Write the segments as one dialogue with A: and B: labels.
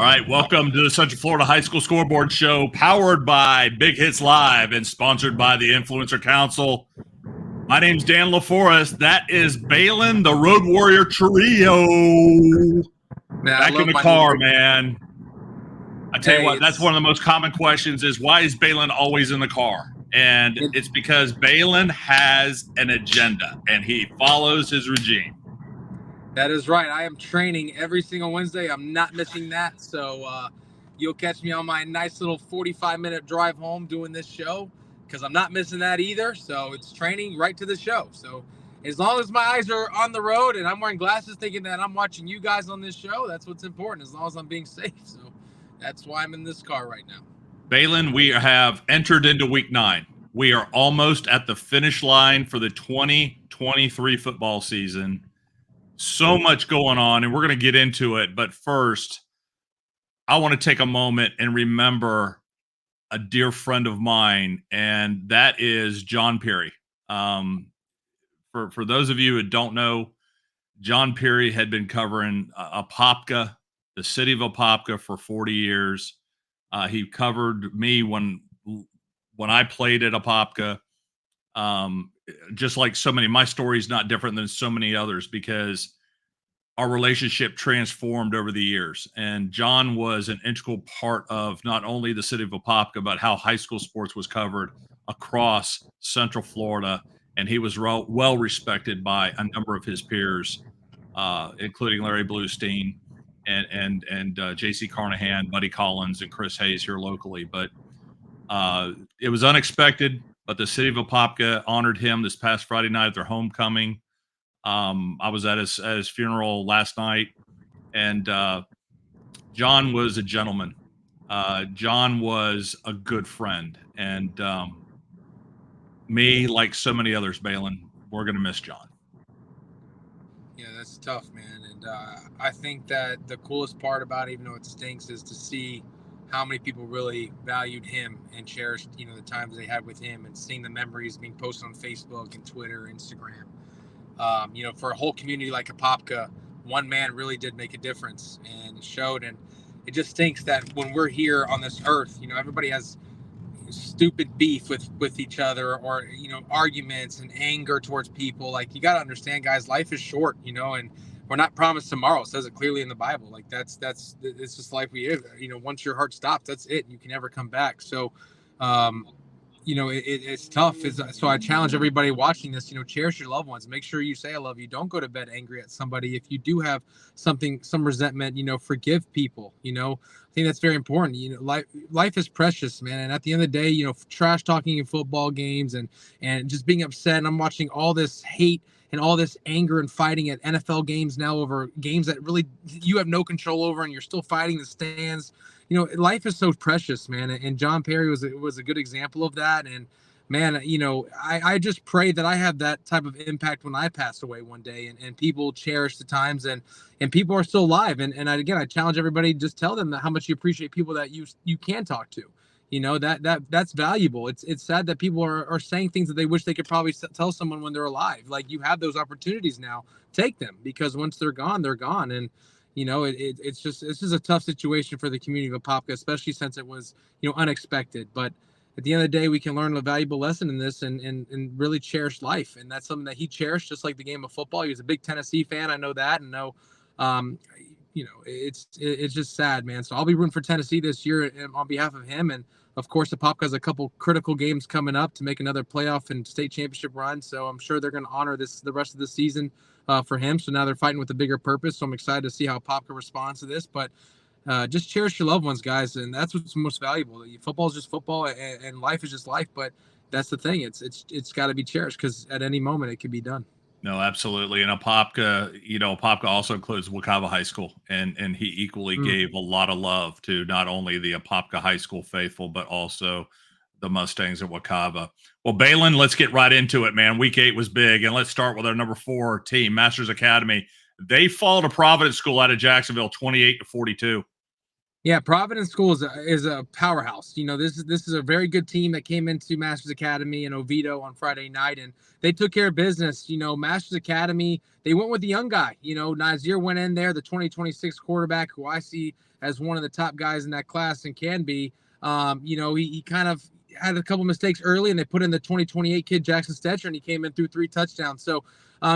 A: All right, welcome to the Central Florida High School Scoreboard Show, powered by Big Hits Live and sponsored by the Influencer Council. My name's Dan LaForest. That is Baylin, the Road Warrior Trujillo. Back in the car, man. I tell you what, that's one of the most common questions is why is Baylin always in the car? And it's because Baylin has an agenda and he follows his regime.
B: That is right. I am training every single Wednesday. I'm not missing that. So you'll catch me on my nice little 45-minute drive home doing this show because I'm not missing that either. So it's training right to the show. So as long as my eyes are on the road and I'm wearing glasses thinking that I'm watching you guys on this show, that's what's important, as long as I'm being safe. So that's why I'm in this car right now.
A: Baylin, we have entered into week 9. We are almost at the finish line for the 2023 football season. So much going on, and we're going to get into it. But first, I want to take a moment and remember a dear friend of mine, and that is John Peery. For those of you who don't know, John Peery had been covering Apopka, the city of Apopka, for 40 years. He covered me when I played at Apopka. Just like so many, my story is not different than so many others because our relationship transformed over the years. And John was an integral part of not only the city of Apopka, but how high school sports was covered across Central Florida. And he was well respected by a number of his peers, including Larry Bluestein and J.C. Carnahan, Buddy Collins, and Chris Hayes here locally. But it was unexpected. But the city of Apopka honored him this past Friday night at their homecoming. I was at his funeral last night, and John was a gentleman. John was a good friend, and me, like so many others, Baylin, we're going to miss John.
B: Yeah, that's tough, man. And I think that the coolest part about it, even though it stinks, is to see how many people really valued him and cherished, the times they had with him, and seeing the memories being posted on Facebook and Twitter, Instagram. For a whole community like Apopka, one man really did make a difference, and it showed. And it just stinks that when we're here on this earth, everybody has stupid beef with each other, or arguments and anger towards people. Like, you got to understand, guys, life is short, and we're not promised tomorrow. It says it clearly in the Bible. Like, it's just life we live. Once your heart stops, that's it. You can never come back. So, it's tough. So I challenge everybody watching this, cherish your loved ones. Make sure you say, I love you. Don't go to bed angry at somebody. If you do have some resentment, forgive people. I think that's very important. Life is precious, man. And at the end of the day, trash talking in football games and just being upset. And I'm watching all this hate and all this anger and fighting at NFL games now over games that really you have no control over, and you're still fighting the stands. Life is so precious, man. And John Peery was a good example of that. And man, I just pray that I have that type of impact when I pass away one day, and people cherish the times, and people are still alive. And I challenge everybody, just tell them how much you appreciate people that you can talk to. That's valuable. It's sad that people are saying things that they wish they could probably tell someone when they're alive. Like, you have those opportunities now, take them, because once they're gone, they're gone. And it's just a tough situation for the community of Apopka, especially since it was unexpected. But at the end of the day, we can learn a valuable lesson in this and really cherish life. And that's something that he cherished, just like the game of football. He was a big Tennessee fan. I know that, and it's just sad, man. So I'll be rooting for Tennessee this year on behalf of him. And of course, Apopka has a couple critical games coming up to make another playoff and state championship run. So I'm sure they're going to honor the rest of the season for him. So now they're fighting with a bigger purpose. So I'm excited to see how Apopka responds to this. But just cherish your loved ones, guys, and that's what's most valuable. Football is just football, and life is just life. But that's the thing; it's got to be cherished, because at any moment it could be done.
A: No, absolutely. And Apopka also includes Wekiva High School, and he equally gave a lot of love to not only the Apopka High School faithful, but also the Mustangs at Wekiva. Well, Baylin, let's get right into it, man. Week 8 was big, and let's start with our number 4 team, Masters Academy. They fall to Providence School out of Jacksonville, 28-42.
B: Yeah, Providence School is a powerhouse. This is a very good team that came into Masters Academy in Oviedo on Friday night, and they took care of business. Masters Academy, they went with the young guy. Nazir went in there, the 2026 quarterback, who I see as one of the top guys in that class and can be. He kind of had a couple mistakes early, and they put in the 2028 kid Jackson Stetcher, and he came in through 3 touchdowns. So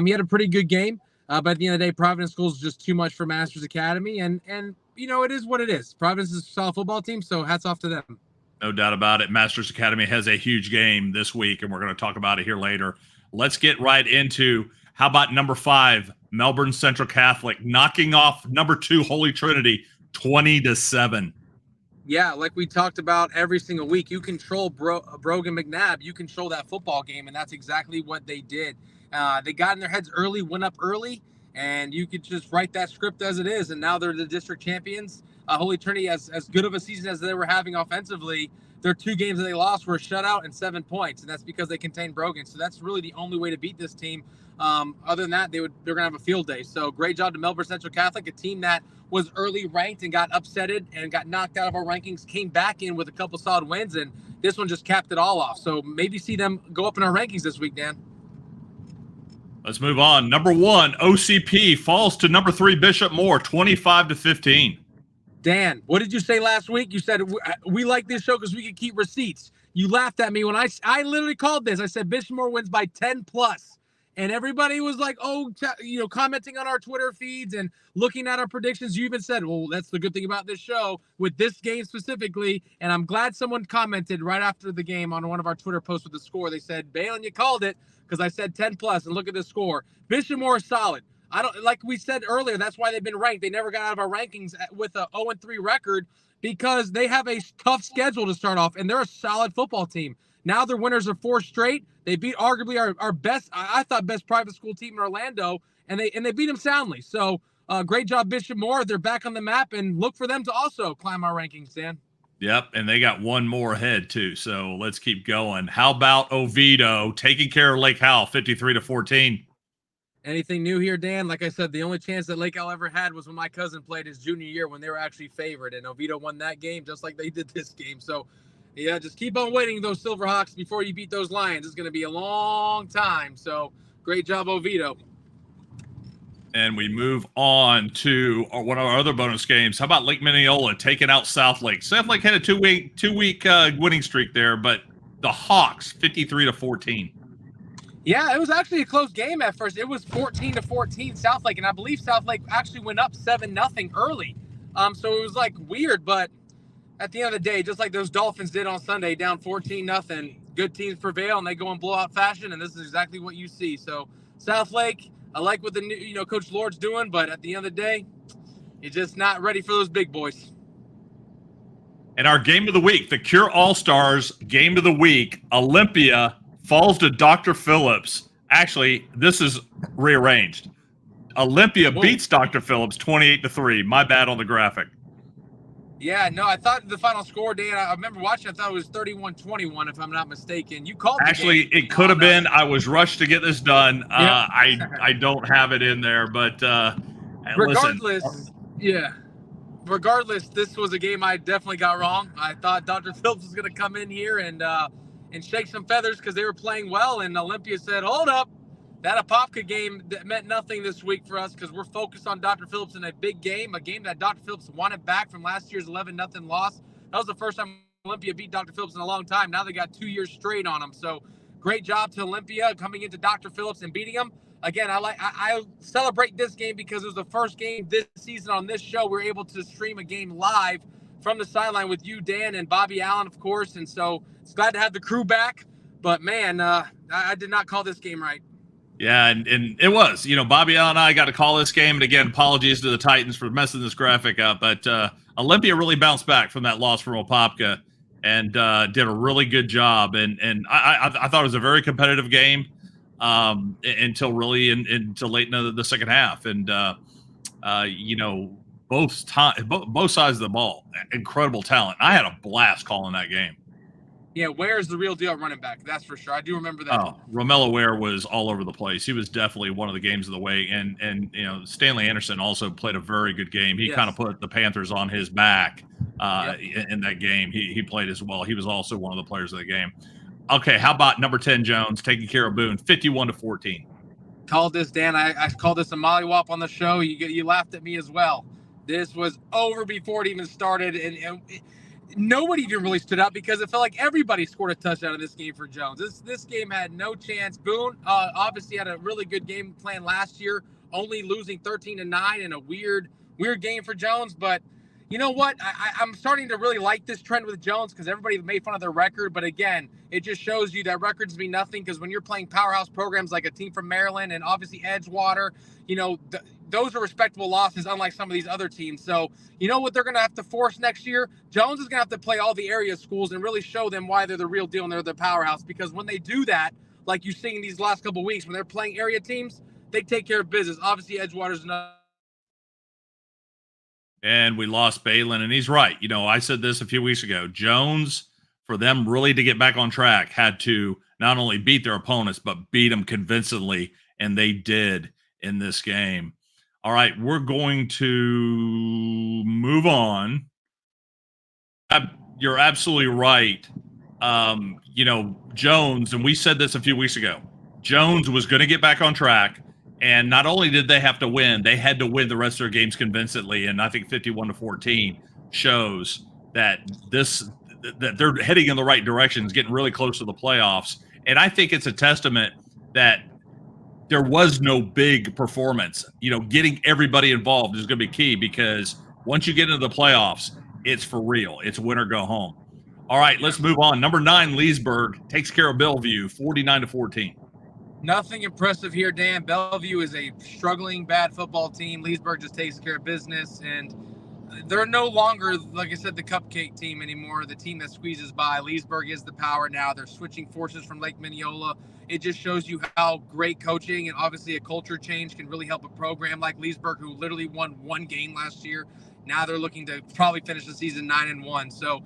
B: he had a pretty good game. But at the end of the day, Providence School is just too much for Masters Academy, and it is what it is. Providence is a solid football team, so hats off to them.
A: No doubt about it. Masters Academy has a huge game this week, and we're going to talk about it here later. Let's get right into, how about number 5, Melbourne Central Catholic, knocking off number 2, Holy Trinity, 20-7.
B: Yeah, like we talked about every single week, you control Brogan McNabb, you control that football game, and that's exactly what they did. They got in their heads early, went up early, and you could just write that script as it is, and now they're the district champions. Holy Trinity, as good of a season as they were having offensively, their 2 games that they lost were a shutout and 7 points, and that's because they contained Brogan. So that's really the only way to beat this team. Other than that, they're going to have a field day. So great job to Melbourne Central Catholic, a team that was early ranked and got upsetted and got knocked out of our rankings, came back in with a couple solid wins, and this one just capped it all off. So maybe see them go up in our rankings this week, Dan.
A: Let's move on. Number 1, OCP falls to number 3, Bishop Moore, 25-15.
B: Dan, what did you say last week? You said we like this show because we can keep receipts. You laughed at me when I literally called this. I said Bishop Moore wins by 10 plus. And everybody was like, commenting on our Twitter feeds and looking at our predictions. You even said, well, that's the good thing about this show with this game specifically. And I'm glad someone commented right after the game on one of our Twitter posts with the score. They said, Baylin, you called it, because I said 10 plus, and look at the score. Bishop Moore is solid. Like we said earlier, that's why they've been ranked. They never got out of our rankings with a 0-3 record, because they have a tough schedule to start off, and they're a solid football team. Now they're winners of 4 straight. They beat arguably our best, I thought, best private school team in Orlando, and they beat them soundly. So great job, Bishop Moore. They're back on the map, and look for them to also climb our rankings, Dan.
A: Yep, and they got one more ahead too. So let's keep going. How about Oviedo taking care of Lake Howell, 53-14?
B: Anything new here, Dan? Like I said, the only chance that Lake Howell ever had was when my cousin played his junior year, when they were actually favored, and Oviedo won that game just like they did this game. So, yeah, just keep on waiting, those Silverhawks, before you beat those Lions. It's going to be a long time. So, great job, Oviedo.
A: And we move on to one of our other bonus games. How about Lake Mineola taking out South Lake? South Lake had a two-week winning streak there, but the Hawks, 53-14.
B: Yeah, it was actually a close game at first. It was 14-14 South Lake, and I believe South Lake actually went up 7-0 early. So it was like weird, but at the end of the day, just like those Dolphins did on Sunday, down 14-0, good teams prevail and they go in blowout fashion, and this is exactly what you see. So South Lake, I like what the new, Coach Lord's doing, but at the end of the day, you're just not ready for those big boys.
A: And our game of the week, the Cure All-Stars game of the week, Olympia falls to Dr. Phillips. Actually, this is rearranged. Olympia beats Dr. Phillips 28-3. My bad on the graphic.
B: Yeah, no, I thought the final score, Dan, I remember watching, I thought it was 31-21, if I'm not mistaken. You called the
A: Actually,
B: game.
A: it could have been. I was rushed to get this done. I don't have it in there, but
B: regardless,
A: listen.
B: Regardless, this was a game I definitely got wrong. I thought Dr. Phillips was going to come in here and shake some feathers because they were playing well, and Olympia said, hold up. That Apopka game that meant nothing this week for us because we're focused on Dr. Phillips in a big game, a game that Dr. Phillips wanted back from last year's 11-0 loss. That was the first time Olympia beat Dr. Phillips in a long time. Now they got 2 years straight on them. So great job to Olympia coming into Dr. Phillips and beating them. Again, I celebrate this game because it was the first game this season on this show. We were able to stream a game live from the sideline with you, Dan, and Bobby Allen, of course. And so it's glad to have the crew back. But, man, I did not call this game right.
A: Yeah, and it was. Bobby Allen and I got to call this game. And, again, apologies to the Titans for messing this graphic up. But Olympia really bounced back from that loss from Apopka and did a really good job. And I thought it was a very competitive game until really until late in the second half. And, both sides of the ball, incredible talent. I had a blast calling that game.
B: Yeah, Ware's the real deal at running back. That's for sure. I do remember that.
A: Oh, Romello Ware was all over the place. He was definitely one of the games of the week. And Stanley Anderson also played a very good game. He kind of put the Panthers on his back in that game. He played as well. He was also one of the players of the game. Okay, how about number 10 Jones taking care of Boone, 51-14.
B: Called this, Dan. I called this a mollywop on the show. You laughed at me as well. This was over before it even started, and nobody even really stood out because it felt like everybody scored a touchdown in this game for Jones. This game had no chance. Boone obviously had a really good game plan last year, only losing 13-9 in a weird game for Jones. But you know what? I'm starting to really like this trend with Jones because everybody made fun of their record. But again, it just shows you that records mean nothing because when you're playing powerhouse programs like a team from Maryland and obviously Edgewater, those are respectable losses, unlike some of these other teams. So you know what they're going to have to force next year? Jones is going to have to play all the area schools and really show them why they're the real deal and they're the powerhouse. Because when they do that, like you've seen these last couple of weeks, when they're playing area teams, they take care of business. Obviously, Edgewater's another.
A: And we lost Baylin, and he's right. I said this a few weeks ago. Jones, for them really to get back on track, had to not only beat their opponents, but beat them convincingly, and they did in this game. All right, we're going to move on. You're absolutely right. Jones, and we said this a few weeks ago, Jones was going to get back on track. And not only did they have to win, they had to win the rest of their games convincingly. And I think 51-14 shows that that they're heading in the right direction, getting really close to the playoffs. And I think it's a testament that there was no big performance. Getting everybody involved is going to be key because once you get into the playoffs, it's for real. It's win or go home. All right, let's move on. Number 9, Leesburg takes care of Bellevue, 49-14.
B: Nothing impressive here, Dan. Bellevue is a struggling, bad football team. Leesburg just takes care of business, and they're no longer, like I said, the cupcake team anymore, the team that squeezes by. Leesburg is the power now. They're switching forces from Lake Mineola. It just shows you how great coaching and obviously a culture change can really help a program like Leesburg, who literally won one game last year. Now they're looking to probably finish the season 9-1. So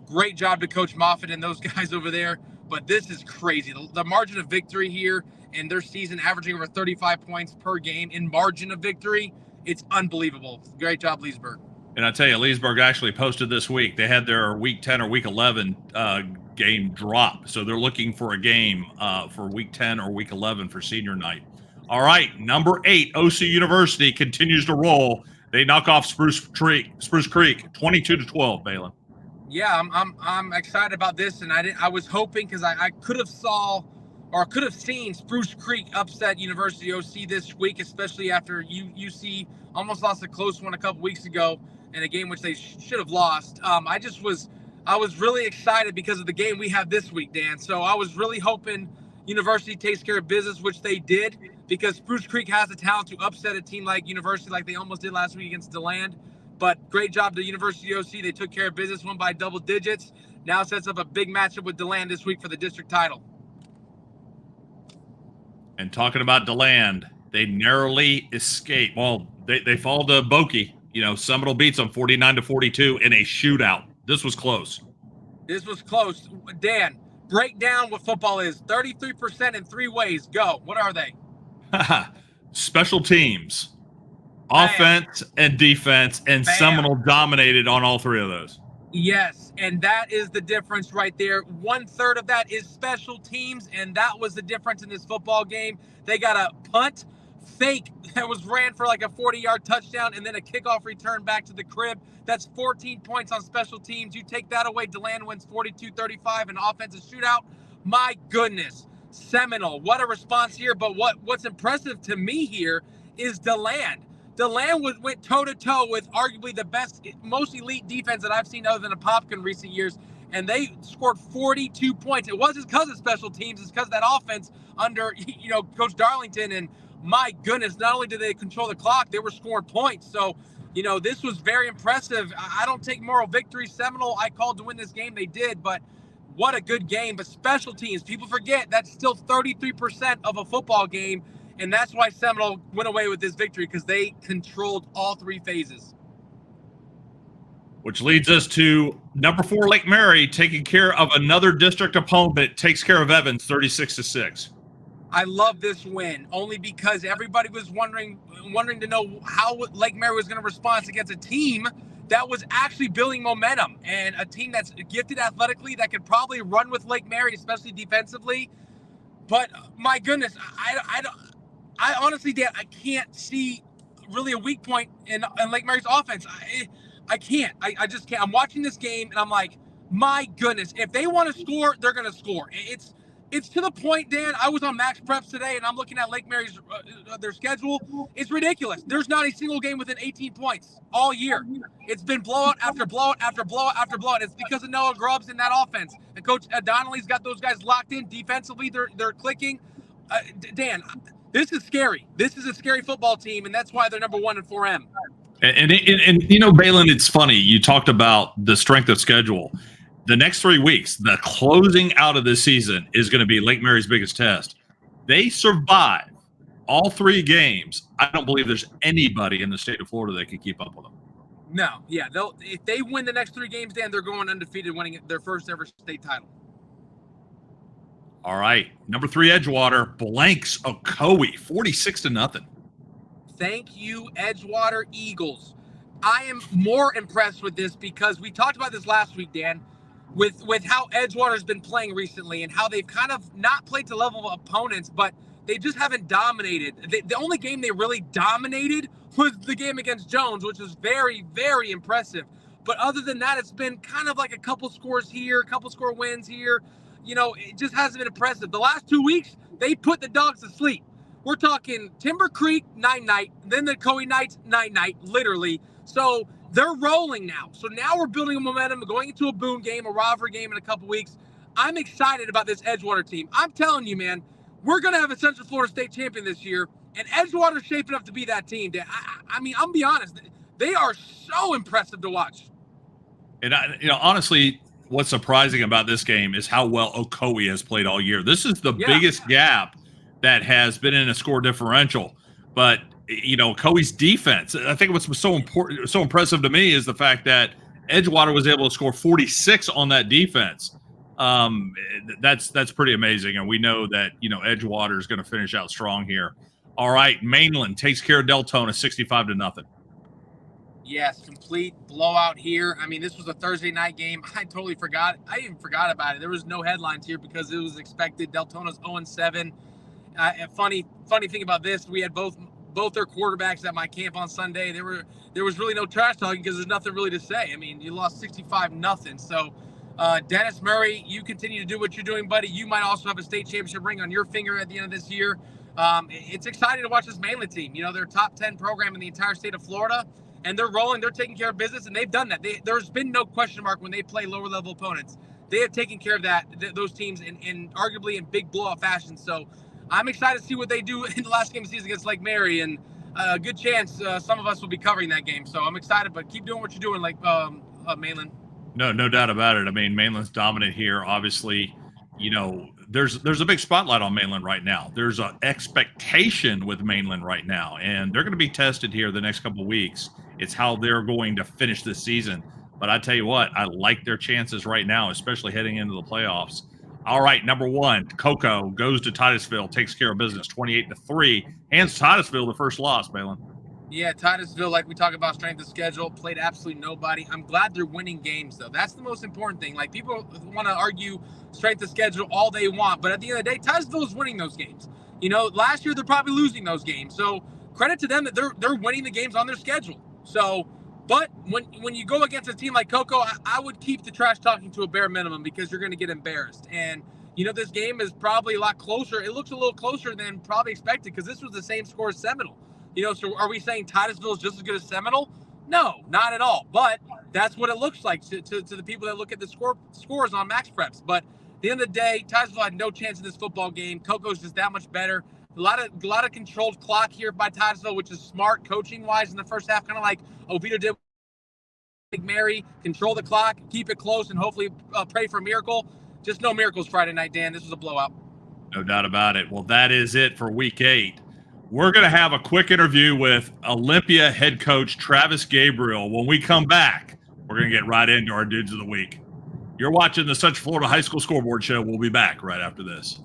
B: great job to Coach Moffitt and those guys over there. But this is crazy. The margin of victory here and their season averaging over 35 points per game in margin of victory, it's unbelievable. Great job, Leesburg.
A: And I tell you, Leesburg actually posted this week. They had their Week 10 or Week 11 game drop. So they're looking for a game for Week 10 or Week 11 for senior night. All right, number 8, OC University continues to roll. They knock off Spruce Creek, 22-12, Baylin.
B: Yeah, I'm excited about this, and I was hoping because I could have seen Spruce Creek upset University OC this week, especially after UC almost lost a close one a couple weeks ago in a game which they should have lost. I was really excited because of the game we have this week, Dan. So I was really hoping University takes care of business, which they did, because Spruce Creek has the talent to upset a team like University, like they almost did last week against DeLand. But great job to University OC. They took care of business, won by double digits. Now sets up a big matchup with DeLand this week for the district title.
A: And talking about DeLand, they narrowly escaped. Well, they fall to Bokie. Seminole beats them 49-42 in a shootout. This was close.
B: Dan, break down what football is. 33% in 3 ways. Go. What are they?
A: Special teams, offense, and defense, and Seminole dominated on all 3 of those.
B: Yes, and that is the difference right there. 1/3 of that is special teams, and that was the difference in this football game. They got a punt fake that was ran for like a 40-yard touchdown, and then a kickoff return back to the crib. That's 14 points on special teams. You take that away, DeLand wins 42-35 in offensive shootout. My goodness, Seminole, what a response here. But what's impressive to me here is DeLand. DeLand went toe-to-toe with arguably the best, most elite defense that I've seen other than Apopka in recent years, and they scored 42 points. It wasn't because of special teams. It's because of that offense under, Coach Darlington. And my goodness, not only did they control the clock, they were scoring points. So, this was very impressive. I don't take moral victory. Seminole, I called to win this game. They did, but what a good game. But special teams, people forget that's still 33% of a football game. And that's why Seminole went away with this victory, because they controlled all 3 phases.
A: Which leads us to number 4, Lake Mary, taking care of another district opponent, takes care of Evans, 36-6.
B: I love this win only because everybody was wondering to know how Lake Mary was going to respond against a team that was actually building momentum, and a team that's gifted athletically that could probably run with Lake Mary, especially defensively. But my goodness, I honestly, Dan, I can't see really a weak point in Lake Mary's offense. I can't. I just can't. I'm watching this game and I'm like, my goodness, if they want to score, they're going to score. It's to the point, Dan, I was on Max Preps today and I'm looking at Lake Mary's their schedule. It's ridiculous. There's not a single game within 18 points all year. It's been blowout after blowout after blowout after blowout. It's because of Noah Grubbs in that offense. And Coach Donnelly's got those guys locked in defensively. They're clicking. Dan, this is scary. This is a scary football team, and that's why they're number 1 in 4M.
A: And you know, Baylin, it's funny. You talked about the strength of schedule. The next 3 weeks, the closing out of this season is going to be Lake Mary's biggest test. They survive all 3 games. I don't believe there's anybody in the state of Florida that can keep up with them.
B: No, yeah. If they win the next 3 games, Dan, they're going undefeated, winning their first ever state title.
A: All right. Number 3, Edgewater blanks Ocoee, 46-0.
B: Thank you, Edgewater Eagles. I am more impressed with this because we talked about this last week, Dan, with how Edgewater's been playing recently and how they've kind of not played to level of opponents, but they just haven't dominated. The only game they really dominated was the game against Jones, which was very, very impressive. But other than that, it's been kind of like a couple scores here, a couple score wins here. You know, it just hasn't been impressive. The last 2 weeks, they put the dogs to sleep. We're talking Timber Creek, 9-night, then the Ocoee Knights, 9-night, literally. So they're rolling now. So now we're building a momentum, going into a boom game, a rivalry game in a couple weeks. I'm excited about this Edgewater team. I'm telling you, man, we're going to have a Central Florida State champion this year, and Edgewater's shaping up to be that team. I mean, I'm going to be honest. They are so impressive to watch.
A: And, honestly, what's surprising about this game is how well Ocoee has played all year. This is the biggest gap that has been in a score differential. But Ocoee's defense, I think what's so impressive to me is the fact that Edgewater was able to score 46 on that defense. That's pretty amazing. And we know that, Edgewater is going to finish out strong here. All right. Mainland takes care of Deltona 65-0.
B: Yes, complete blowout here. I mean, this was a Thursday night game. I totally forgot. I even forgot about it. There was no headlines here because it was expected. Deltona's 0-7. Funny thing about this, we had both their quarterbacks at my camp on Sunday. There was really no trash talking because there's nothing really to say. I mean, you lost 65-0. So, Dennis Murray, you continue to do what you're doing, buddy. You might also have a state championship ring on your finger at the end of this year. It's exciting to watch this Mainland team. They're a top 10 program in the entire state of Florida, and they're rolling. They're taking care of business, and they've done that. There's been no question mark when they play lower-level opponents. They have taken care of those teams in arguably in big blowout fashion. So, I'm excited to see what they do in the last game of the season against Lake Mary, and a good chance some of us will be covering that game. So I'm excited, but keep doing what you're doing, like Mainland.
A: No doubt about it. I mean, Mainland's dominant here. Obviously, there's a big spotlight on Mainland right now. There's an expectation with Mainland right now, and they're going to be tested here the next couple of weeks. It's how they're going to finish this season. But I tell you what, I like their chances right now, especially heading into the playoffs. All right, number 1, Cocoa goes to Titusville, takes care of business, 28-3. Hands Titusville the first loss, Baylin.
B: Yeah, Titusville, like we talk about strength of schedule, played absolutely nobody. I'm glad they're winning games, though. That's the most important thing. Like, people want to argue strength of schedule all they want, but at the end of the day, Titusville is winning those games. Last year they're probably losing those games. So credit to them that they're winning the games on their schedule. So, but when you go against a team like Cocoa, I would keep the trash talking to a bare minimum because you're going to get embarrassed. And, this game is probably a lot closer. It looks a little closer than probably expected because this was the same score as Seminole. So are we saying Titusville is just as good as Seminole? No, not at all. But that's what it looks like to the people that look at the scores on Max Preps. But at the end of the day, Titusville had no chance in this football game. Cocoa's just that much better. A lot of controlled clock here by Titusville, which is smart coaching-wise in the first half, kind of like Oviedo did with Mary. Control the clock, keep it close, and hopefully pray for a miracle. Just no miracles Friday night, Dan. This was a blowout.
A: No doubt about it. Well, that is it for Week 8. We're going to have a quick interview with Olympia head coach Travis Gabriel. When we come back, we're going to get right into our Dudes of the Week. You're watching the Central Florida High School Scoreboard Show. We'll be back right after this.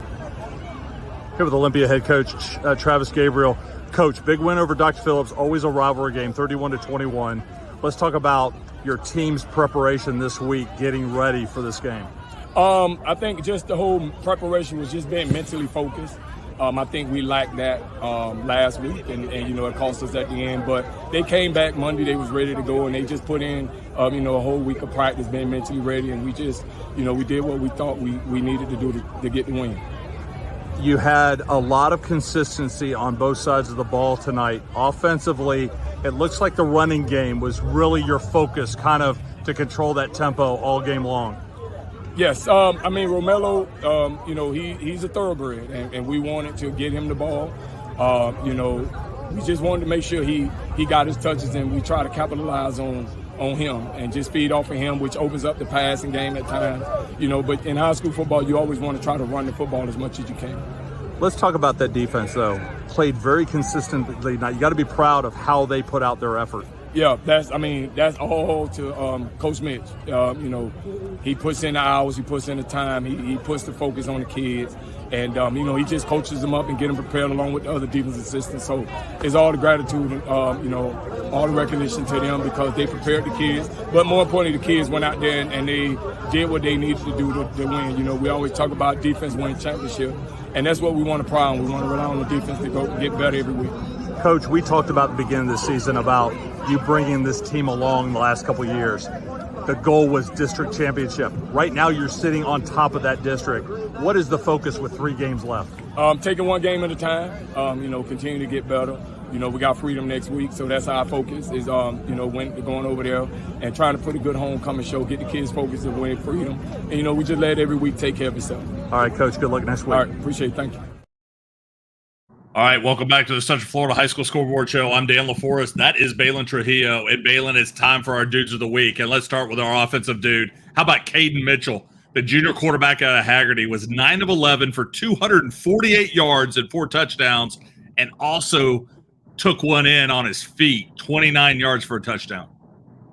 C: Here with Olympia head coach Travis Gabriel. Coach, big win over Dr. Phillips, always a rivalry game, 31-21. Let's talk about your team's preparation this week, getting ready for this game.
D: I think just the whole preparation was just being mentally focused. I think we lacked that last week, and it cost us at the end. But they came back Monday. They was ready to go, and they just put in, a whole week of practice, being mentally ready. And we just, we did what we thought we needed to do to get the win.
C: You had a lot of consistency on both sides of the ball tonight. Offensively, it looks like the running game was really your focus, kind of to control that tempo all game long.
D: Yes, Romelo, he's a thoroughbred, and we wanted to get him the ball. We just wanted to make sure he got his touches, and we try to capitalize on him and just feed off of him, which opens up the passing game at times. But in high school football, you always want to try to run the football as much as you can. Let's
C: talk about that defense, though. Played very consistently. Now, you got to be proud of how they put out their effort.
D: Yeah, that's all to Coach Mitch. He puts in the hours, he puts in the time, he puts the focus on the kids, and he just coaches them up and get them prepared along with the other defense assistants. So it's all the gratitude and all the recognition to them because they prepared the kids. But more importantly, the kids went out there and they did what they needed to do to win. We always talk about defense winning championship, and that's what we want to pride on. We want to rely on the defense to go get better every week.
C: Coach, we talked about at the beginning of the season about you bringing this team along the last couple of years. The goal was district championship. Right now, you're sitting on top of that district. What is the focus with 3 games left?
D: Taking one game at a time. Continue to get better. We got Freedom next week, so that's our focus is, going over there and trying to put a good homecoming show, get the kids focused on winning Freedom. And, we just let every week take care of itself.
C: All right, Coach, good luck next week.
D: All right, appreciate it. Thank you.
A: All right, welcome back to the Central Florida High School Scoreboard Show. I'm Dan LaForest. That is Baylin Trujillo. And Baylin, it's time for our Dudes of the Week. And let's start with our offensive dude. How about Caden Mitchell? The junior quarterback out of Hagerty was 9 of 11 for 248 yards and 4 touchdowns, and also took one in on his feet, 29 yards for a touchdown.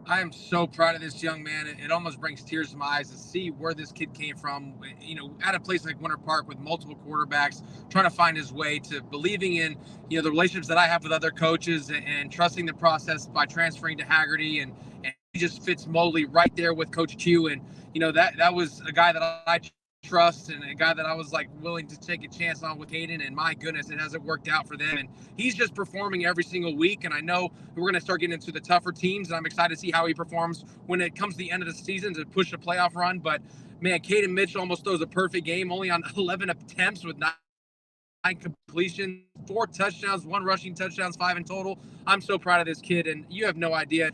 B: I am so proud of this young man. It almost brings tears to my eyes to see where this kid came from, at a place like Winter Park with multiple quarterbacks, trying to find his way to believing in, the relationships that I have with other coaches and trusting the process by transferring to Hagerty. And he just fits moldly right there with Coach Q. And, that was a guy that I trust and a guy that I was willing to take a chance on with Caden, and my goodness, it hasn't worked out for them. And he's just performing every single week. And I know we're going to start getting into the tougher teams, and I'm excited to see how he performs when it comes to the end of the season to push a playoff run. But man, Caden Mitchell almost throws a perfect game, only on 11 attempts with 9 completions, 4 touchdowns, 1 rushing touchdowns, 5 in total. I'm so proud of this kid, and you have no idea.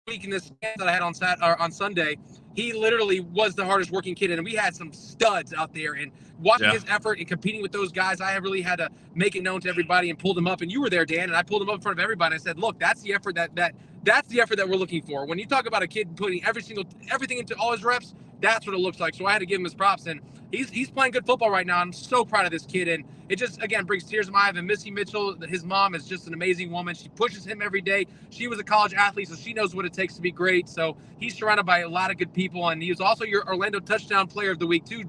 B: Week in this game that I had on Sunday, he literally was the hardest working kid, and we had some studs out there. And watching his effort and competing with those guys, I really had to make it known to everybody and pull them up. And you were there, Dan, and I pulled him up in front of everybody. I said, "Look, that's the effort that's the effort that we're looking for. When you talk about a kid putting everything into all his reps, that's what it looks like." So I had to give him his props, and he's playing good football right now. I'm so proud of this kid, and it just, again, brings tears to my eyes. And Missy Mitchell, his mom, is just an amazing woman. She pushes him every day. She was a college athlete, so she knows what it takes to be great. So he's surrounded by a lot of good people, and he was also your Orlando Touchdown Player of the Week too,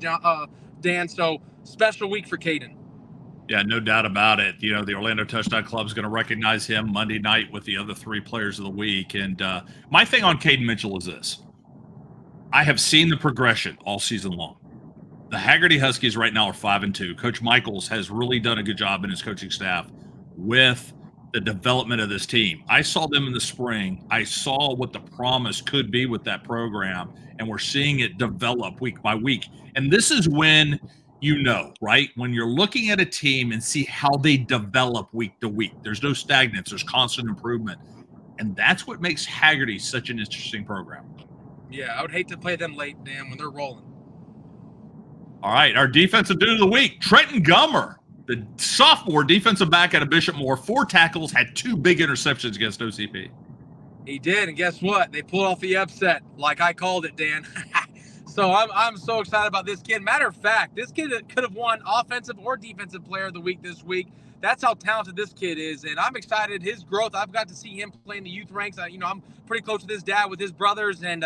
B: Dan. So special week for Caden.
A: Yeah, no doubt about it. The Orlando Touchdown Club is going to recognize him Monday night with the other 3 players of the week. And my thing on Caden Mitchell is this. I have seen the progression all season long. The Hagerty Huskies right now are 5-2. Coach Michaels has really done a good job in his coaching staff with the development of this team. I saw them in the spring. I saw what the promise could be with that program, and we're seeing it develop week by week. And this is when right? When you're looking at a team and see how they develop week to week. There's no stagnance. There's constant improvement. And that's what makes Hagerty such an interesting program.
B: Yeah, I would hate to play them late, Dan, when they're rolling.
A: All right, our defensive dude of the week, Trenton Gummer, the sophomore defensive back out of Bishop Moore, 4 tackles, had 2 big interceptions against OCP.
B: He did, and guess what? They pulled off the upset, like I called it, Dan. So I'm so excited about this kid. Matter of fact, this kid could have won Offensive or Defensive Player of the Week this week. That's how talented this kid is, and I'm excited. His growth, I've got to see him play in the youth ranks. I'm pretty close with his dad, with his brothers, and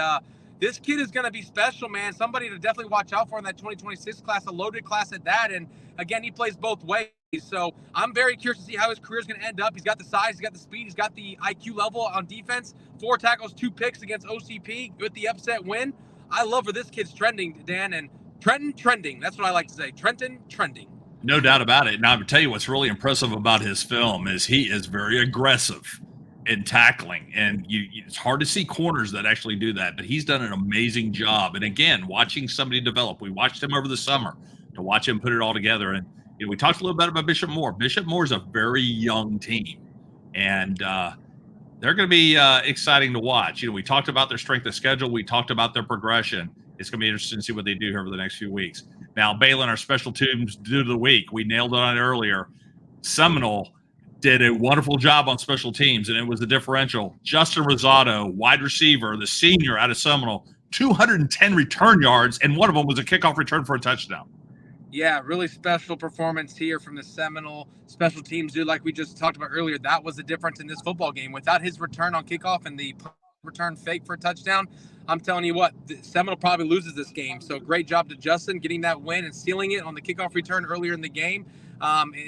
B: this kid is going to be special, man. Somebody to definitely watch out for in that 2026 class, a loaded class at that. And again, he plays both ways. So I'm very curious to see how his career is going to end up. He's got the size, he's got the speed, he's got the IQ level on defense. 4 tackles, 2 picks against OCP with the upset win. I love where this kid's trending, Dan, and Trenton trending. That's what I like to say. Trenton trending.
A: No doubt about it. Now, I tell you what's really impressive about his film is he is very aggressive in tackling, and it's hard to see corners that actually do that, but he's done an amazing job. And again, watching somebody develop, we watched him over the summer to watch him put it all together. And we talked a little bit about Bishop Moore. Bishop Moore is a very young team, and they're going to be exciting to watch. We talked about their strength of schedule. We talked about their progression. It's going to be interesting to see what they do here over the next few weeks. Now, Baylin, our special teams dude of the week, we nailed it on it earlier. Seminole did a wonderful job on special teams, and it was the differential. Justin Rosado, wide receiver, the senior out of Seminole, 210 return yards, and one of them was a kickoff return for a touchdown.
B: Yeah, really special performance here from the Seminole special teams dude. Like we just talked about earlier, that was the difference in this football game. Without his return on kickoff and the return fake for a touchdown, I'm telling you what, the Seminole probably loses this game. So great job to Justin getting that win and sealing it on the kickoff return earlier in the game.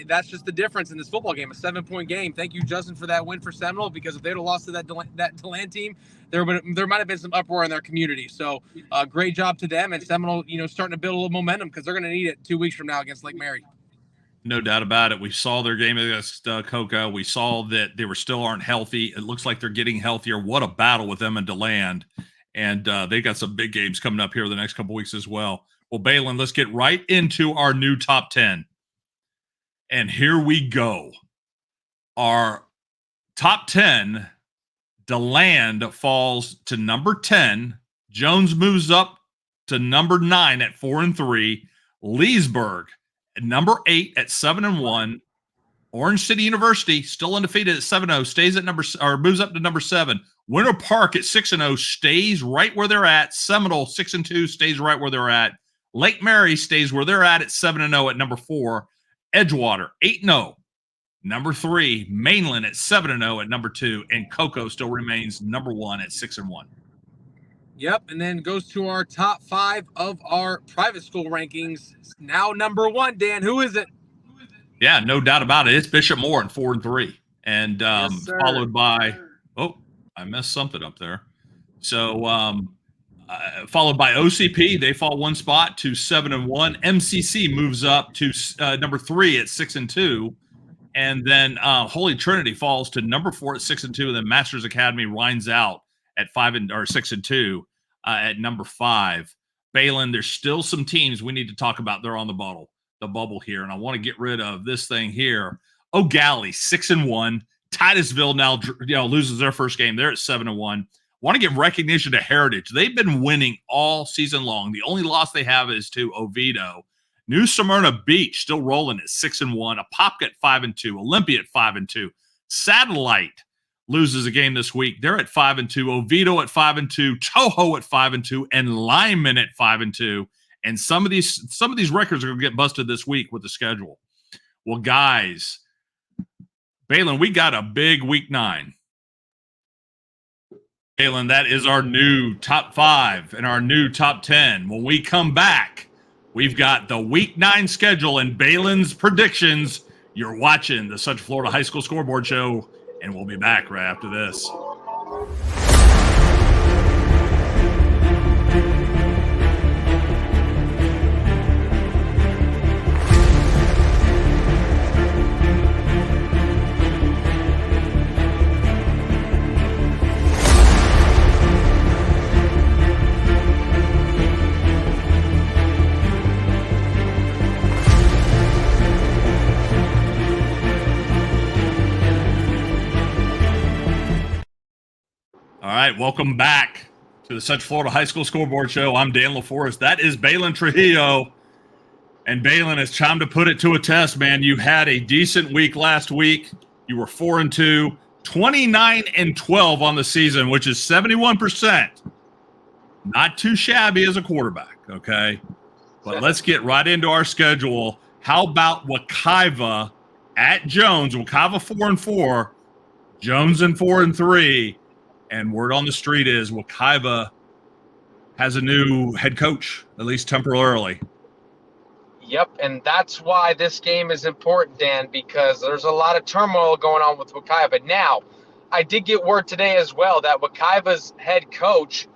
B: That's just the difference in this football game, a 7-point game. Thank you, Justin, for that win for Seminole, because if they'd have lost to that DeLand team, there might have been some uproar in their community. So great job to them, and Seminole, starting to build a little momentum because they're going to need it 2 weeks from now against Lake Mary.
A: No doubt about it. We saw their game against Coca. We saw that they still aren't healthy. It looks like they're getting healthier. What a battle with them and DeLand. And they got some big games coming up here the next couple weeks as well. Well, Baylin, let's get right into our new top 10. And here we go. Our top 10, DeLand falls to number 10. Jones moves up to number 9 at 4-3. Leesburg at number 8 at 7-1. Orange City University still undefeated at 7-0, stays at moves up to number 7. Winter Park at 6-0 stays right where they're at. Seminole 6-2 stays right where they're at. Lake Mary stays where they're at 7-0 at number 4. Edgewater 8-0, number 3. Mainland at 7-0 at number 2, and Cocoa still remains number 1 at 6-1.
B: Yep, and then goes to our top 5 of our private school rankings. Now number 1, Dan, who is it?
A: Yeah, no doubt about it. It's Bishop Moore at 4-3, and
B: Yes,
A: followed by I messed something up there. So followed by OCP, they fall one spot to 7-1. MCC moves up to number 3 at 6-2, and then Holy Trinity falls to number 4 at 6-2. And then Masters Academy winds out at 6-2 at number 5. Baylin, there's still some teams we need to talk about. They're on the bubble here, and I want to get rid of this thing here. O'Galley 6-1. Titusville now loses their first game. They're at 7-1. Want to give recognition to Heritage. They've been winning all season long. The only loss they have is to Oviedo. New Smyrna Beach still rolling at 6-1. Apopka at 5-2. Olympia at 5-2. Satellite loses a game this week. They're at 5-2. Oviedo at 5-2. Toho at 5-2. And Lyman at 5-2. And some of these records are going to get busted this week with the schedule. Well, guys, Baylin, we got a big week 9. Baylin, that is our new top 5 and our new top 10. When we come back, we've got the week 9 schedule and Baylin's predictions. You're watching the Central Florida High School Scoreboard Show, and we'll be back right after this. All right, welcome back to the Central Florida High School Scoreboard Show. I'm Dan LaForest. That is Baylin Trujillo. And Baylin, it's time to put it to a test, man. You had a decent week last week. You were 4-2, 29-12 on the season, which is 71%. Not too shabby as a quarterback, okay? But let's get right into our schedule. How about Wekiva at Jones? Wekiva 4-4, Jones in 4-3. And word on the street is Wekiva has a new head coach, at least temporarily.
B: Yep, and that's why this game is important, Dan, because there's a lot of turmoil going on with Wekiva. Now, I did get word today as well that Wekiva's head coach,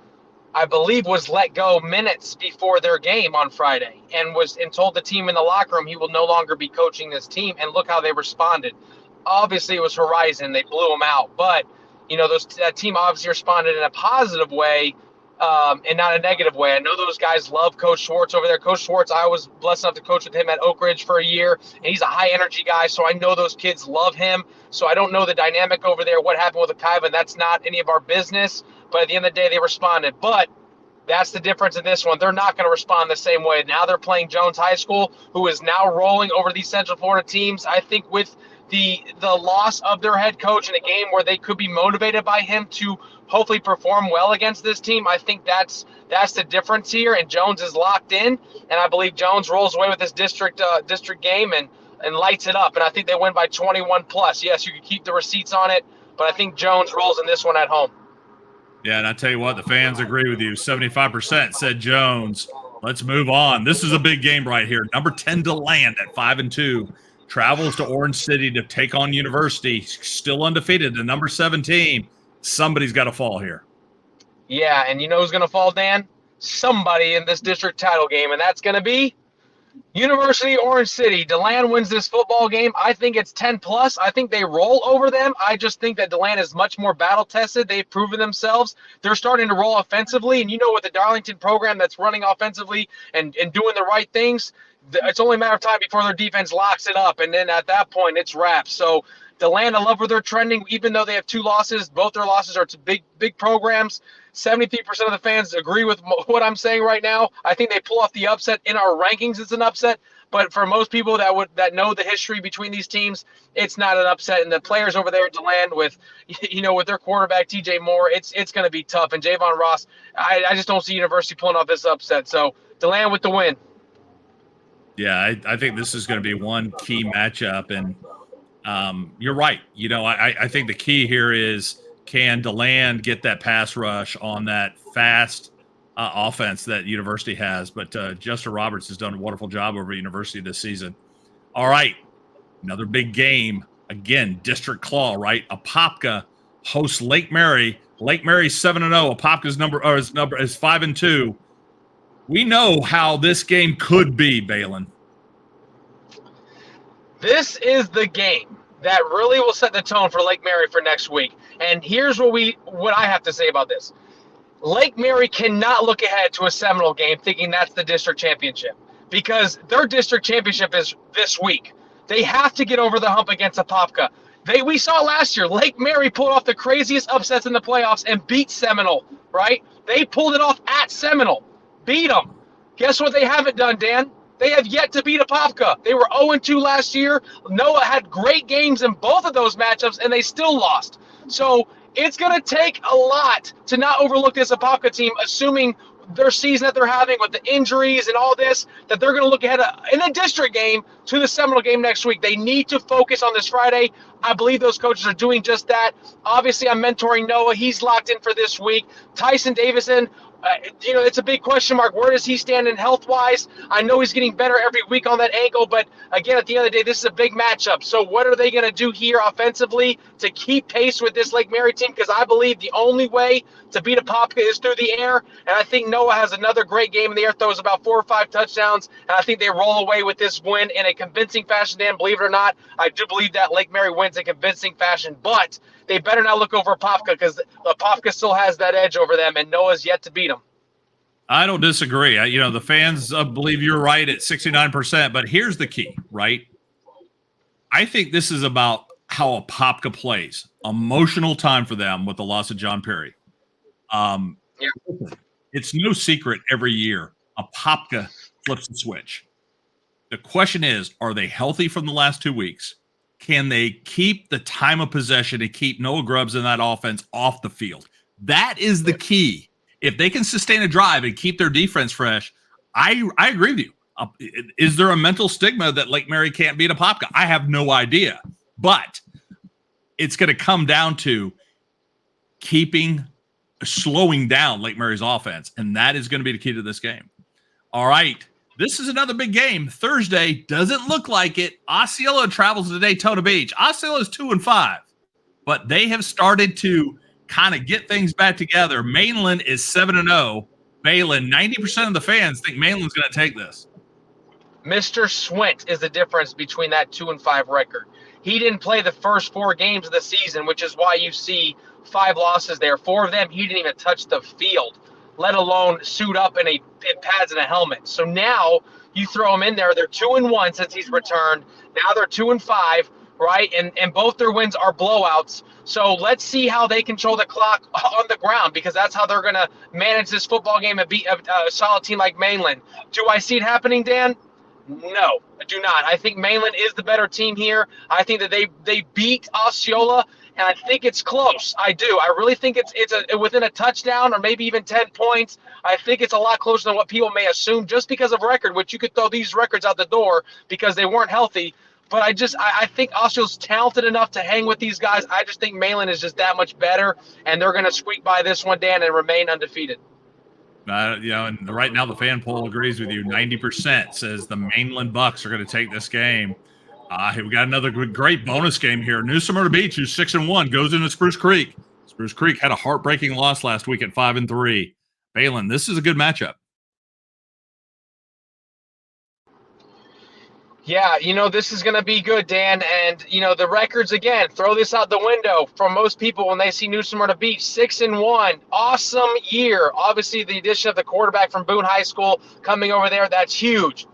B: I believe, was let go minutes before their game on Friday and told the team in the locker room he will no longer be coaching this team. And look how they responded. Obviously, it was Horizon. They blew them out. But, that team obviously responded in a positive way and not a negative way. I know those guys love Coach Schwartz over there. Coach Schwartz, I was blessed enough to coach with him at Oak Ridge for a year, and he's a high-energy guy, so I know those kids love him. So I don't know the dynamic over there, what happened with Wekiva, and that's not any of our business. But at the end of the day, they responded. But that's the difference in this one. They're not going to respond the same way. Now they're playing Jones High School, who is now rolling over these Central Florida teams. I think with the loss of their head coach in a game where they could be motivated by him to hopefully perform well against this team, I think that's the difference here. And Jones is locked in, and I believe Jones rolls away with this district game and lights it up. And I think they win by 21 plus. Yes, you can keep the receipts on it, but I think Jones rolls in this one at home.
A: Yeah, and I tell you what, the fans agree with you. 75% said Jones. Let's move on. This is a big game right here. Number 10 DeLand at 5-2 travels to Orange City to take on University, still undefeated. The number 17. Somebody's got to fall here.
B: Yeah, and you know who's going to fall, Dan? Somebody in this district title game, and that's going to be University Orange City. DeLand wins this football game. I think it's 10 plus. I think they roll over them. I just think that DeLand is much more battle tested. They've proven themselves. They're starting to roll offensively. And with the Darlington program that's running offensively and doing the right things, it's only a matter of time before their defense locks it up. And then at that point, it's wraps. So DeLand, I love where they're trending, even though they have 2 losses. Both their losses are to big programs. 73% of the fans agree with what I'm saying right now. I think they pull off the upset. In our rankings, it's an upset. But for most people that know the history between these teams, it's not an upset. And the players over there at DeLand with their quarterback, TJ Moore, it's going to be tough. And Javon Ross, I just don't see University pulling off this upset. So DeLand with the win.
A: Yeah, I think this is going to be one key matchup. And you're right. I think the key here is, can DeLand get that pass rush on that fast offense that University has? But Justin Roberts has done a wonderful job over at University this season. All right, another big game. Again, District Claw, right? Apopka hosts Lake Mary. Lake Mary's 7-0. Apopka's number is 5-2. We know how this game could be, Baylin.
B: This is the game that really will set the tone for Lake Mary for next week. And here's what I have to say about this. Lake Mary cannot look ahead to a Seminole game thinking that's the district championship, because their district championship is this week. They have to get over the hump against Apopka. We saw last year, Lake Mary pulled off the craziest upsets in the playoffs and beat Seminole, right? They pulled it off at Seminole, beat them. Guess what they haven't done, Dan? They have yet to beat Apopka. They were 0-2 last year. Noah had great games in both of those matchups, and they still lost. So it's going to take a lot to not overlook this Apopka team, assuming their season that they're having with the injuries and all this, that they're going to look ahead in a district game to the Seminole game next week. They need to focus on this Friday. I believe those coaches are doing just that. Obviously, I'm mentoring Noah. He's locked in for this week. Tyson Davison, it's a big question mark. Where does he stand in health-wise? I know he's getting better every week on that ankle, but again, at the end of the day, this is a big matchup. So what are they going to do here offensively to keep pace with this Lake Mary team? Because I believe the only way to beat Apopka is through the air, and I think Noah has another great game in the air, throws about 4 or 5 touchdowns, and I think they roll away with this win in a convincing fashion, Dan. Believe it or not, I do believe that Lake Mary wins in convincing fashion, but they better not look over Apopka, because Apopka still has that edge over them, and Noah's yet to beat them.
A: I don't disagree. The fans believe you're right at 69%, but here's the key, right? I think this is about how Apopka plays. Emotional time for them with the loss of John Peery. It's no secret every year Apopka flips the switch. The question is, are they healthy from the last 2 weeks? Can they keep the time of possession and keep Noah Grubbs in that offense off the field? That is the key. If they can sustain a drive and keep their defense fresh, I agree with you. Is there a mental stigma that Lake Mary can't beat Apopka? I have no idea. But it's going to come down to slowing down Lake Mary's offense, and that is going to be the key to this game. All right, This is another big game. Thursday doesn't look like it. Osceola travels to Daytona Beach. Osceola is 2-5, but they have started to kind of get things back together. Mainland is 7-0. Baylin, 90% of the fans think Mainland's going to take this.
E: Mr. Swint is the difference between that 2-5 record. He didn't play the first 4 games of the season, which is why you see 5 losses there. 4 of them, he didn't even touch the field, let alone suit up in pads and a helmet. So now you throw him in there. They're 2-1 since he's returned. Now they're 2-5, right? And both their wins are blowouts. So let's see how they control the clock on the ground, because that's how they're going to manage this football game and beat a solid team like Mainland. Do I see it happening, Dan? No, I do not. I think Mainland is the better team here. I think that they beat Osceola, and I think it's close. I do. I really think it's within a touchdown or maybe even 10 points. I think it's a lot closer than what people may assume just because of record, which you could throw these records out the door because they weren't healthy. But I think Osceola's talented enough to hang with these guys. I just think Mainland is just that much better, and they're going to squeak by this one, Dan, and remain undefeated.
A: And right now the fan poll agrees with you. 90% says the Mainland Bucks are going to take this game. We got another great bonus game here. New Smyrna Beach, who's 6-1, goes into Spruce Creek. Spruce Creek had a heartbreaking loss last week at 5-3. Baylin, this is a good matchup.
E: Yeah, this is going to be good, Dan. And, the records, again, throw this out the window for most people when they see New Smyrna Beach. 6-1, awesome year. Obviously, the addition of the quarterback from Boone High School coming over there, that's huge.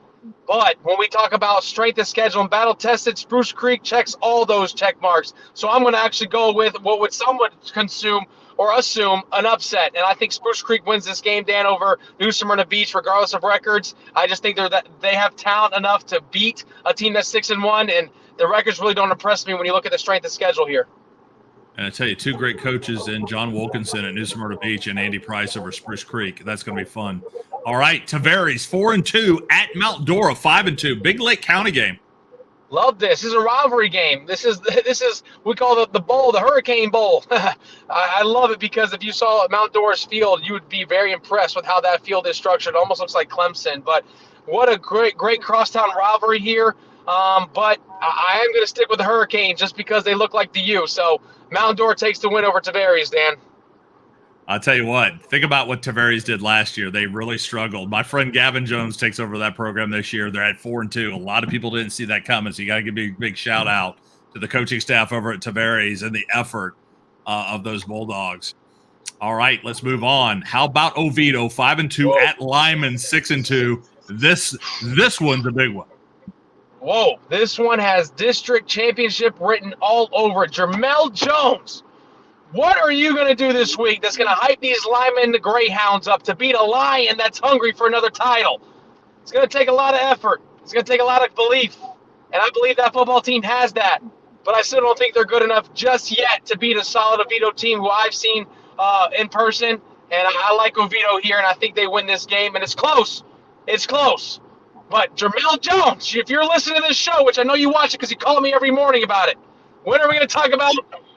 E: But when we talk about strength of schedule and battle-tested, Spruce Creek checks all those check marks. So I'm going to actually go with what would someone consume or assume an upset. And I think Spruce Creek wins this game, Dan, over New Smyrna Beach, regardless of records. I just think they have talent enough to beat a team that's 6-1, and the records really don't impress me when you look at the strength of schedule here.
A: And I tell you, 2 great coaches in John Wilkinson at New Smyrna Beach and Andy Price over Spruce Creek. That's going to be fun. All right, Tavares, 4-2 at Mount Dora, 5-2. Big Lake County game.
E: Love this. This is a rivalry game. This is we call it the bowl, the Hurricane Bowl. I love it because if you saw Mount Dora's field, you would be very impressed with how that field is structured. It almost looks like Clemson. But what a great crosstown rivalry here. But I am going to stick with the Hurricanes just because they look like the U. So Mount Dora takes the win over Tavares, Dan.
A: I'll tell you what, think about what Tavares did last year. They really struggled. My friend Gavin Jones takes over that program this year. They're at 4-2. A lot of people didn't see that coming, so you got to give a big shout out to the coaching staff over at Tavares and the effort of those Bulldogs. All right, let's move on. How about Oviedo, 5-2 at Lyman, 6-2. This one's a big one.
E: Whoa, this one has district championship written all over it. Jermel Jones. What are you going to do this week that's going to hype these Lyman Greyhounds up to beat a Lion that's hungry for another title? It's going to take a lot of effort. It's going to take a lot of belief. And I believe that football team has that. But I still don't think they're good enough just yet to beat a solid Oviedo team who I've seen in person. And I like Oviedo here, and I think they win this game. And it's close. It's close. But Jermel Jones, if you're listening to this show, which I know you watch it because you call me every morning about it, when are we going to talk about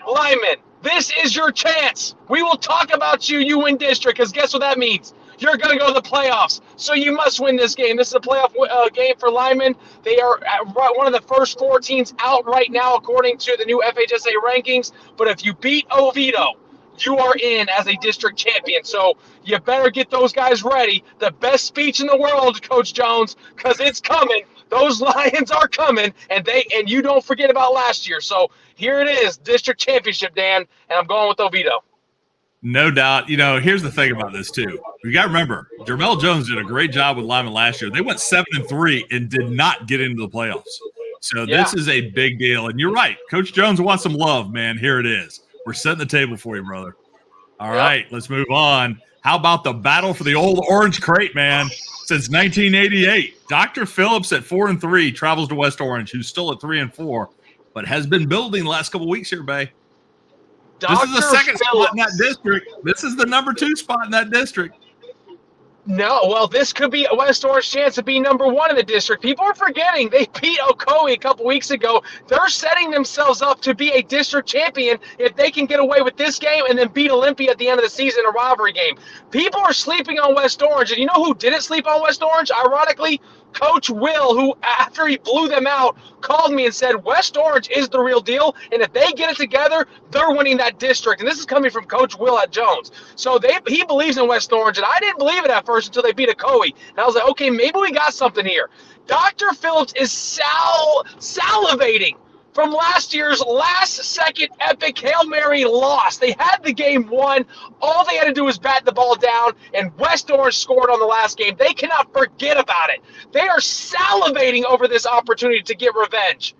E: Lyman? This is your chance. We will talk about you win district, because guess what that means? You're going to go to the playoffs, so you must win this game. This is a playoff game for Lyman. They are one of the first 4 teams out right now, according to the new FHSA rankings. But if you beat Oviedo, you are in as a district champion. So you better get those guys ready. The best speech in the world, Coach Jones, because it's coming. Those Lions are coming, and you don't forget about last year. So here it is, district championship, Dan, and I'm going with Oviedo.
A: No doubt. Here's the thing about this, too. You got to remember, Jermel Jones did a great job with Lyman last year. They went 7-3 and did not get into the playoffs. So This is a big deal. And you're right. Coach Jones wants some love, man. Here it is. We're setting the table for you, brother. All right, let's move on. How about the battle for the old Orange Crate, man? Since 1988, Dr. Phillips at 4-3 travels to West Orange, who's still at 3-4, but has been building the last couple of weeks here, Bay. This is the second spot in that district. This is the number 2 spot in that district.
E: No, well, this could be a West Orange chance to be number one in the district. People are forgetting they beat Ocoee a couple weeks ago. They're setting themselves up to be a district champion if they can get away with this game and then beat Olympia at the end of the season in a rivalry game. People are sleeping on West Orange, and you know who didn't sleep on West Orange? Ironically, Coach Will, who after he blew them out, called me and said West Orange is the real deal, and if they get it together, they're winning that district. And this is coming from Coach Will at Jones. So he believes in West Orange, and I didn't believe it at first until they beat Ocoee. And I was like, okay, maybe we got something here. Dr. Phillips is salivating from last year's last-second epic Hail Mary loss. They had the game won. All they had to do was bat the ball down, and West Orange scored on the last game. They cannot forget about it. They are salivating over this opportunity to get revenge.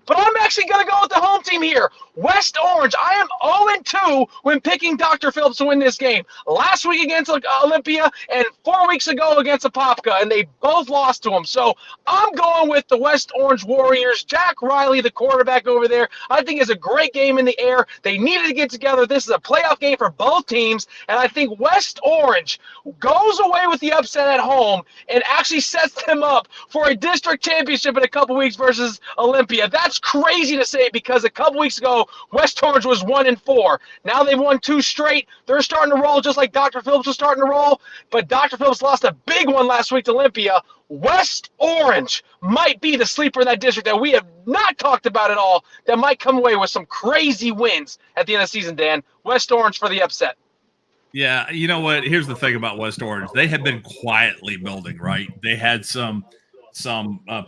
E: But I'm actually going to go with the home team here. West Orange. I am 0-2 when picking Dr. Phillips to win this game. Last week against Olympia and 4 weeks ago against Apopka, and they both lost to them. So I'm going with the West Orange Warriors. Jack Riley, the quarterback over there, I think is a great game in the air. They needed to get together. This is a playoff game for both teams, and I think West Orange goes away with the upset at home and actually sets them up for a district championship in a couple weeks versus Olympia. That's crazy to say because a couple weeks ago, West Orange was 1-4. Now they've won 2 straight. They're starting to roll just like Dr. Phillips was starting to roll. But Dr. Phillips lost a big one last week to Olympia. West Orange might be the sleeper in that district that we have not talked about at all that might come away with some crazy wins at the end of the season, Dan. West Orange for the upset.
A: Yeah, you know what? Here's the thing about West Orange. They have been quietly building, right? They had some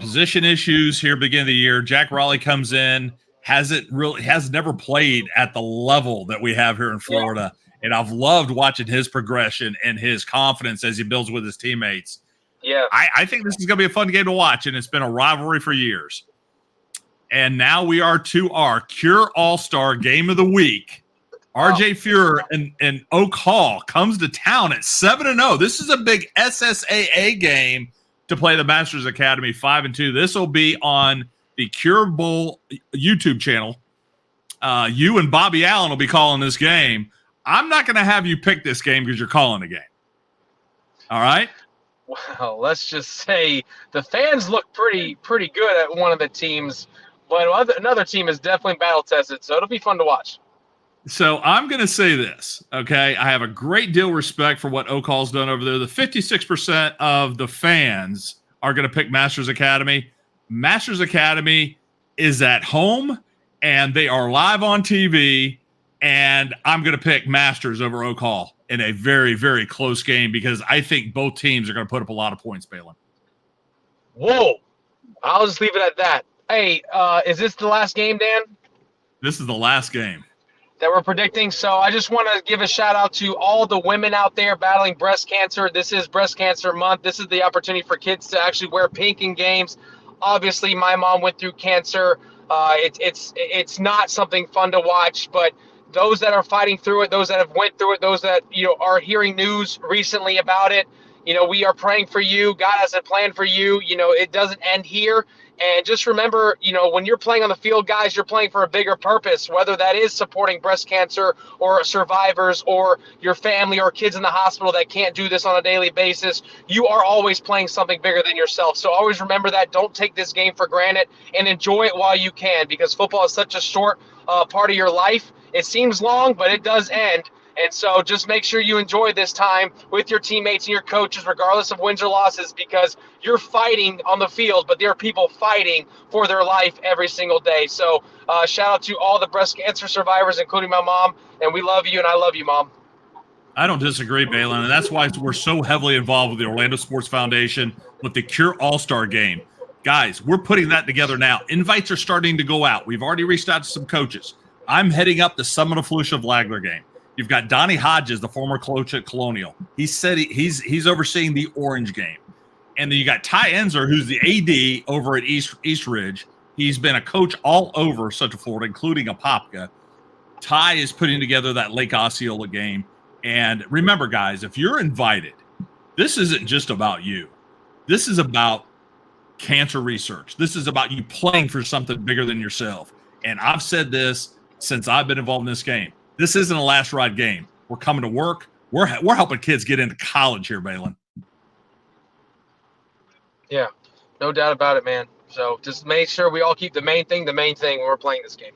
A: position issues here beginning of the year. Jack Raleigh comes in, has never played at the level that we have here in Florida. And I've loved watching his progression and his confidence as he builds with his teammates.
E: Yeah.
A: I think this is going to be a fun game to watch, and it's been a rivalry for years. And now we are to our Cure All-Star Game of the Week. RJ Fuhrer and Oak Hall comes to town at 7-0. This is a big SSAA game to play the Masters Academy 5-2. This will be on the Cure Bowl YouTube channel. You and Bobby Allen will be calling this game. I'm not going to have you pick this game because you're calling the game. All right?
E: Well, let's just say the fans look pretty good at one of the teams, but another team is definitely battle-tested, so it'll be fun to watch.
A: So I'm going to say this, okay? I have a great deal of respect for what Oak Hall's done over there. The 56% of the fans are going to pick Masters Academy. Masters Academy is at home, and they are live on TV, and I'm going to pick Masters over Oak Hall in a very, very close game because I think both teams are going to put up a lot of points, Baylin.
E: Whoa. I'll just leave it at that. Hey, is this the last game, Dan?
A: This is the last game
E: that we're predicting. So I just want to give a shout out to all the women out there battling breast cancer. This is Breast Cancer Month. This is the opportunity for kids to actually wear pink in games. Obviously, my mom went through cancer. It's not something fun to watch, but those that are fighting through it, those that have went through it, those that are hearing news recently about it, we are praying for you. God has a plan for you. It doesn't end here. And just remember, when you're playing on the field, guys, you're playing for a bigger purpose, whether that is supporting breast cancer or survivors or your family or kids in the hospital that can't do this on a daily basis. You are always playing something bigger than yourself. So always remember that. Don't take this game for granted and enjoy it while you can, because football is such a short part of your life. It seems long, but it does end. And so just make sure you enjoy this time with your teammates and your coaches, regardless of wins or losses, because you're fighting on the field, but there are people fighting for their life every single day. So shout out to all the breast cancer survivors, including my mom. And we love you, and I love you, Mom.
A: I don't disagree, Baylin, and that's why we're so heavily involved with the Orlando Sports Foundation with the Cure All-Star Game. Guys, we're putting that together now. Invites are starting to go out. We've already reached out to some coaches. I'm heading up the Summit of Felicia Flagler game. You've got Donnie Hodges, the former coach at Colonial. He said he's overseeing the Orange game. And then you got Ty Enzer, who's the AD over at East Ridge. He's been a coach all over Central Florida, including Apopka. Ty is putting together that Lake Osceola game. And remember, guys, if you're invited, this isn't just about you. This is about cancer research. This is about you playing for something bigger than yourself. And I've said this since I've been involved in this game. This isn't a last ride game. We're coming to work. We're helping kids get into college here, Baylin.
E: Yeah, no doubt about it, man. So just make sure we all keep the main thing when we're playing this game.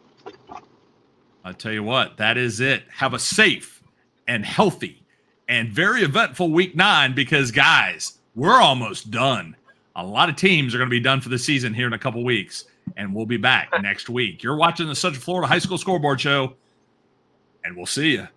A: I tell you what, that is it. Have a safe and healthy and very eventful week 9 because, guys, we're almost done. A lot of teams are going to be done for the season here in a couple weeks, and we'll be back next week. You're watching the Central Florida High School Scoreboard Show, and we'll see you.